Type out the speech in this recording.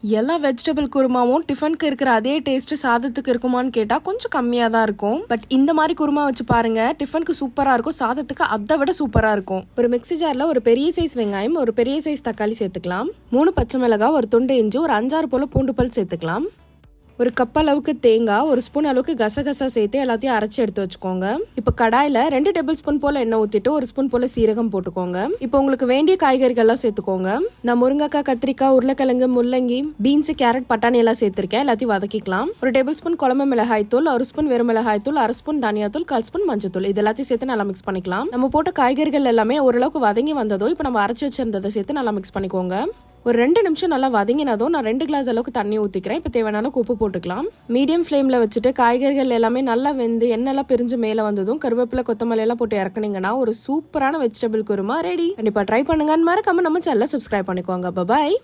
எல்லா வெஜிடபிள் குருமாவும் டிஃபனுக்கு இருக்கிற அதே டேஸ்ட் சாதத்துக்கு இருக்குமான்னு கேட்டா கொஞ்சம் கம்மியா தான் இருக்கும். பட் இந்த மாதிரி குருமா வச்சு பாருங்க, டிஃபனுக்கு சூப்பரா இருக்கும், சாதத்துக்கு அதை விட சூப்பரா இருக்கும். ஒரு மிக்ஸி ஜார்ல ஒரு பெரிய சைஸ் வெங்காயம், ஒரு பெரிய சைஸ் தக்காளி சேர்த்துக்கலாம். 3 பச்சை மிளகாய், ஒரு துண்டு இஞ்சி, ஒரு 5-6 போல பூண்டு பல் சேர்த்துக்கலாம். ஒரு கப் அளவுக்கு தேங்காய், ஒரு ஸ்பூன் அளவுக்கு கசகசா சேர்த்து எல்லாத்தையும் அரைச்சி எடுத்து வச்சுக்கோங்க. இப்போ கடாயில 2 டேபிள் ஸ்பூன் போல எண்ணெய் ஊத்திட்டு ஒரு ஸ்பூன் போல சீரகம் போட்டுக்கோங்க. இப்போ உங்களுக்கு வேண்டிய காய்கறிகள்லாம் சேர்த்துக்கோங்க. நான் முருங்கைக்காய், கத்திரிக்காய், உருளைக்கிழங்கு, முள்ளங்கி, பீன்ஸ், கேரட், பட்டாணி எல்லாம் சேர்த்திருக்கேன். எல்லாத்தையும் வதக்கிக்கலாம். ஒரு டேபிள் ஸ்பூன் குழம்பு மிளகாய் தூள், ஒரு ஸ்பூன் வெறும் மிளகாய் தூள், 1/2 ஸ்பூன் தனியா தூள், 1/4 ஸ்பூன் மஞ்சள் தூள், இது எல்லாத்தையும் சேர்த்து நல்லா மிக்ஸ் பண்ணிக்கலாம். நம்ம போட்ட காய்கறிகள் எல்லாமே ஓரளவுக்கு வதங்கி வந்ததோ இப்போ நம்ம அரைச்சி வச்சிருந்ததை சேர்த்து நல்லா மிக்ஸ் பண்ணிக்கோங்க. ஒரு 2 நிமிஷம் நல்லா வதங்கினதும் நான் 2 கிளாஸ் அளவுக்கு தண்ணி ஊற்றிக்கிறேன். இப்போ தேவையான உப்பு போட்டுக்கலாம். மீடியம் ஃப்ளேமில் வச்சுட்டு காய்கறிகள் எல்லாமே நல்லா வெந்து எண்ணெய்லாம் பிரிஞ்சு மேலே வந்ததும் கருவேப்பிலை, கொத்தமல்லி எல்லாம் போட்டு இறக்குனீங்கன்னா ஒரு சூப்பரான வெஜிடபிள் குருமா ரெடி. கண்டிப்பாக ட்ரை பண்ணுங்கன்னு மறக்காம நம்ம சேனலை சப்ஸ்கிரைப் பண்ணிக்கோங்க. பாய்.